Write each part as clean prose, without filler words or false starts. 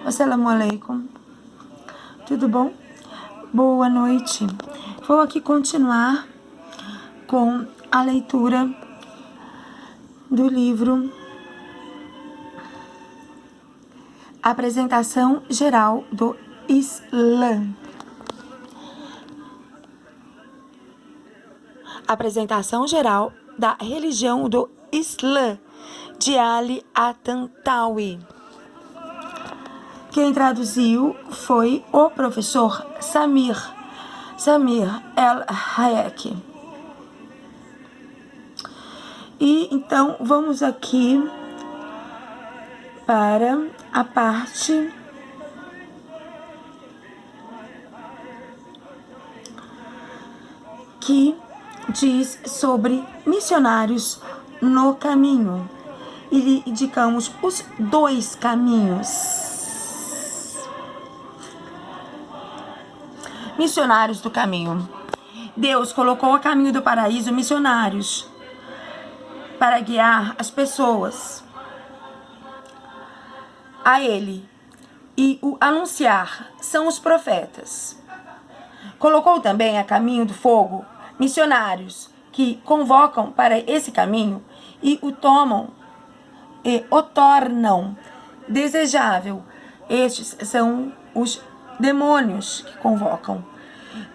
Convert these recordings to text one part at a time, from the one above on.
Assalamu alaikum. Tudo bom? Boa noite. Vou aqui continuar com a leitura do livro Apresentação Geral do Islã. Apresentação Geral da Religião do Islã, de Ali At-Tantawi. Quem traduziu foi o professor Samir El-Hayek. E então vamos aqui para a parte que diz sobre missionários no caminho. E lhe indicamos os dois caminhos. Missionários do caminho. Deus colocou a caminho do paraíso missionários para guiar as pessoas a Ele e o anunciar. São os profetas. Colocou também a caminho do fogo missionários que convocam para esse caminho e o tomam e o tornam desejável. Estes são os demônios que convocam.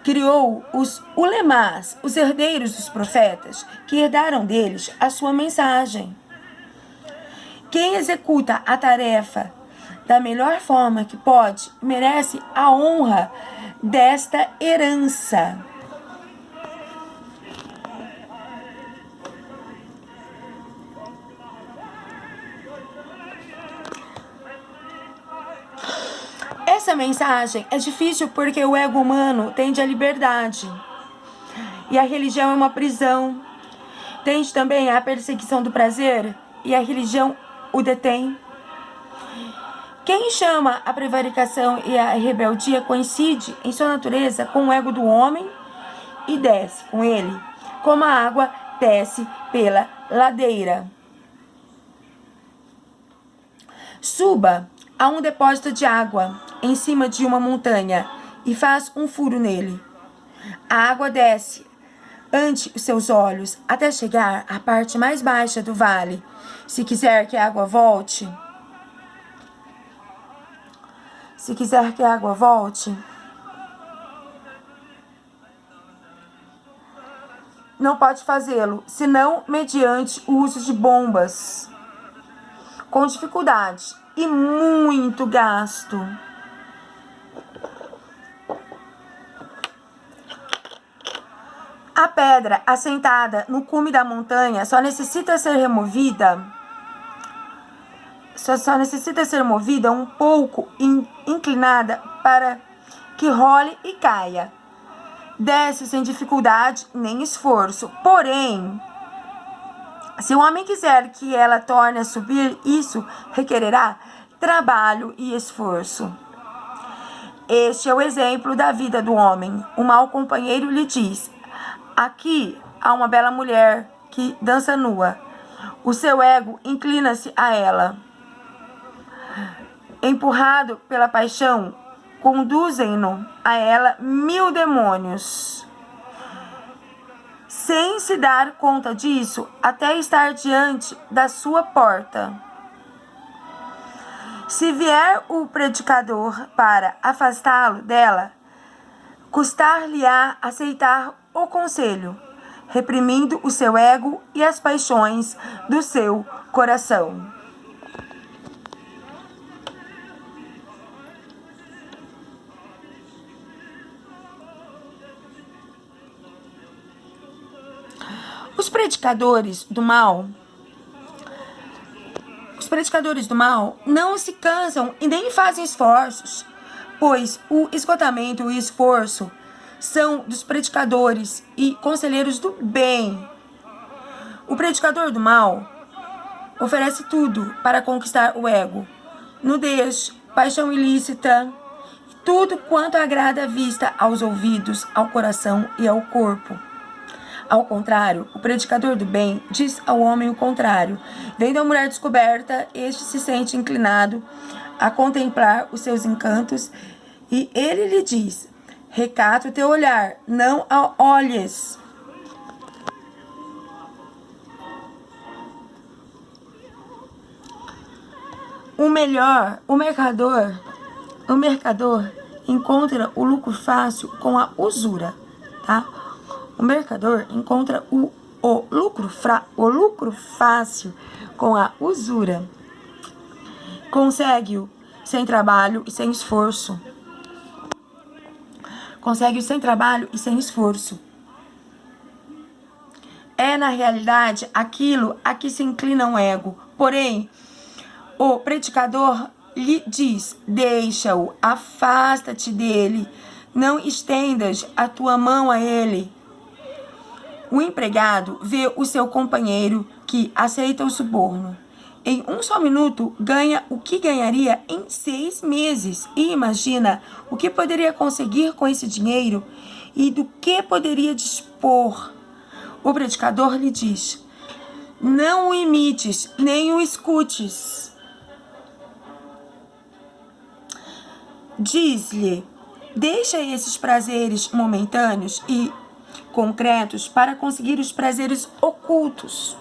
Criou os ulemás, os herdeiros dos profetas, que herdaram deles a sua mensagem. Quem executa a tarefa da melhor forma que pode, merece a honra desta herança. Essa mensagem é difícil porque o ego humano tende à liberdade. E a religião é uma prisão. Tende também à perseguição do prazer e a religião o detém. Quem chama a prevaricação e a rebeldia coincide em sua natureza com o ego do homem e desce com ele, como a água desce pela ladeira. Suba a um depósito de água em cima de uma montanha e faz um furo nele. A água desce ante os seus olhos até chegar à parte mais baixa do vale. Se quiser que a água volte, não pode fazê-lo, senão mediante o uso de bombas, com dificuldade e muito gasto. A pedra assentada no cume da montanha só necessita ser movida um pouco inclinada para que role e caia. Desce sem dificuldade nem esforço. Porém, se o homem quiser que ela torne a subir, isso requererá trabalho e esforço. Este é o exemplo da vida do homem. O mau companheiro lhe diz: aqui há uma bela mulher que dança nua. O seu ego inclina-se a ela. Empurrado pela paixão, conduzem-no a ela 1000 demônios. Sem se dar conta disso, até estar diante da sua porta. Se vier o predicador para afastá-lo dela, custar-lhe-á aceitar o conselho, reprimindo o seu ego e as paixões do seu coração. Os predicadores do mal não se cansam e nem fazem esforços, pois o esgotamento e o esforço são dos predicadores e conselheiros do bem. O predicador do mal oferece tudo para conquistar o ego: nudez, paixão ilícita, tudo quanto agrada à vista, aos ouvidos, ao coração e ao corpo. Ao contrário, o predicador do bem diz ao homem o contrário. Vendo a mulher descoberta, este se sente inclinado a contemplar os seus encantos, e ele lhe diz: recata o teu olhar, não a olhes. O mercador encontra o lucro fácil com a usura, tá? O mercador encontra o lucro fácil com a usura. Consegue-o sem trabalho e sem esforço. Consegue-o sem trabalho e sem esforço. É, na realidade, aquilo a que se inclina o ego. Porém, o predicador lhe diz: deixa-o, afasta-te dele, não estendas a tua mão a ele. O empregado vê o seu companheiro que aceita o suborno. Em um só minuto, ganha o que ganharia em 6 meses. E imagina o que poderia conseguir com esse dinheiro e do que poderia dispor. O predicador lhe diz: não o imites, nem o escutes. Diz-lhe: deixa esses prazeres momentâneos e concretos para conseguir os prazeres ocultos.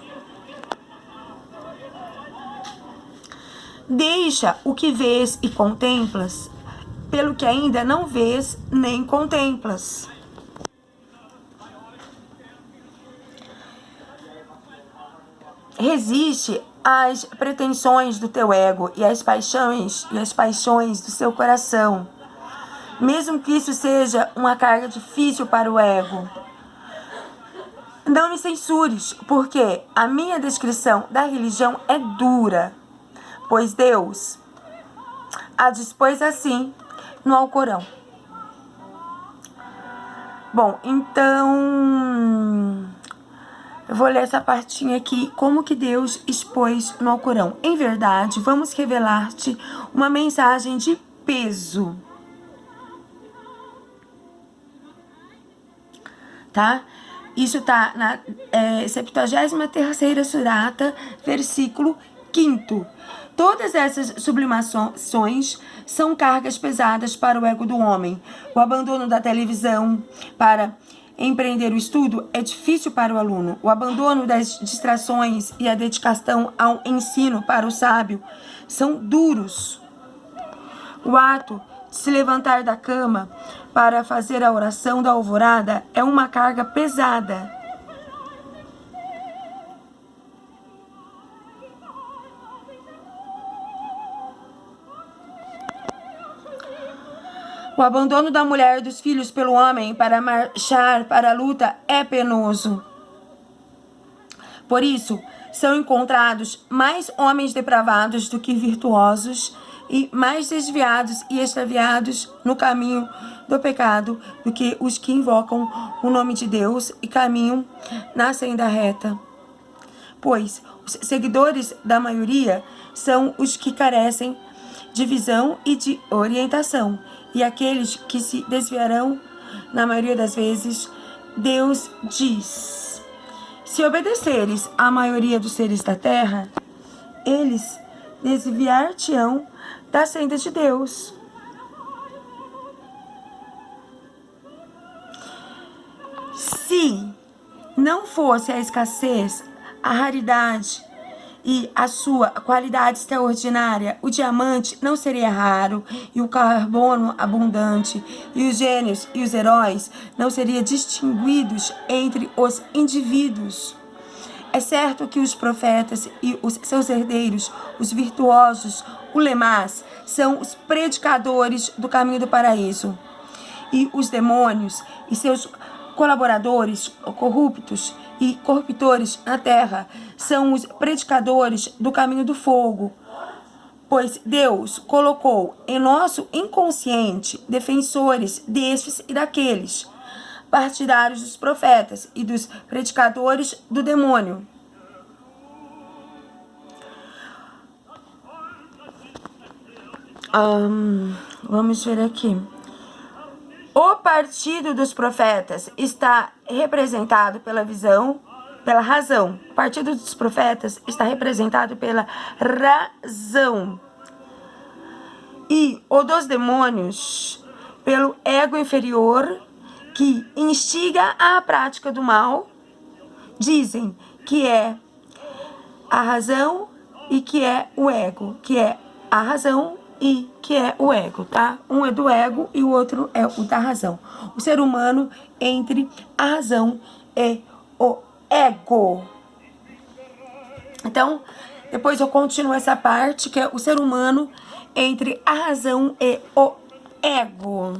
Deixa o que vês e contemplas pelo que ainda não vês nem contemplas. Resiste às pretensões do teu ego e às paixões do seu coração, mesmo que isso seja uma carga difícil para o ego. Não me censures, porque a minha descrição da religião é dura, pois Deus a dispôs assim no Alcorão. Bom, então eu vou ler essa partinha aqui, como que Deus expôs no Alcorão. Em verdade, vamos revelar-te uma mensagem de peso. Tá? Isso tá na 73ª surata, versículo 5º. Todas essas sublimações são cargas pesadas para o ego do homem. O abandono da televisão para empreender o estudo é difícil para o aluno. O abandono das distrações e a dedicação ao ensino para o sábio são duros. O ato de se levantar da cama para fazer a oração da alvorada é uma carga pesada. O abandono da mulher e dos filhos pelo homem para marchar para a luta é penoso. Por isso, são encontrados mais homens depravados do que virtuosos e mais desviados e extraviados no caminho do pecado do que os que invocam o nome de Deus e caminham na senda reta. Pois os seguidores da maioria são os que carecem de visão e de orientação, e aqueles que se desviarão, na maioria das vezes, Deus diz: se obedeceres à maioria dos seres da terra, eles desviar-te-ão da senda de Deus. Se não fosse a escassez, a raridade e a sua qualidade extraordinária, o diamante não seria raro, e o carbono abundante, e os gênios e os heróis não seriam distinguidos entre os indivíduos. É certo que os profetas e os seus herdeiros, os virtuosos, ulemás, são os predicadores do caminho do paraíso, e os demônios e seus colaboradores corruptos e corruptores na terra são os predicadores do caminho do fogo, pois Deus colocou em nosso inconsciente defensores destes e daqueles, partidários dos profetas e dos predicadores do demônio. Vamos ver aqui. O partido dos profetas está representado pela visão, pela razão. O partido dos profetas está representado pela razão. e o dos demônios pelo ego inferior que instiga a prática do mal, dizem que é a razão e que é o ego, que é a razão e que é o ego, tá? Um é do ego e o outro é o da razão. O ser humano entre a razão e o ego. Então, depois eu continuo essa parte, que é o ser humano entre a razão e o ego.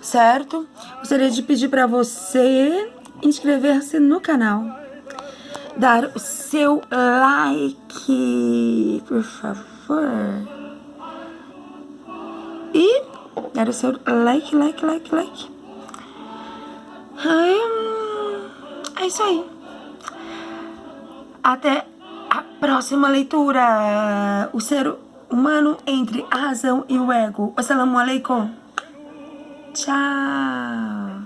Certo? Gostaria de pedir para você inscrever-se no canal, dar o seu like, por favor, e dar o seu like. É isso aí. Até a próxima leitura. O ser humano entre a razão e o ego. Assalamu alaikum. Tchau.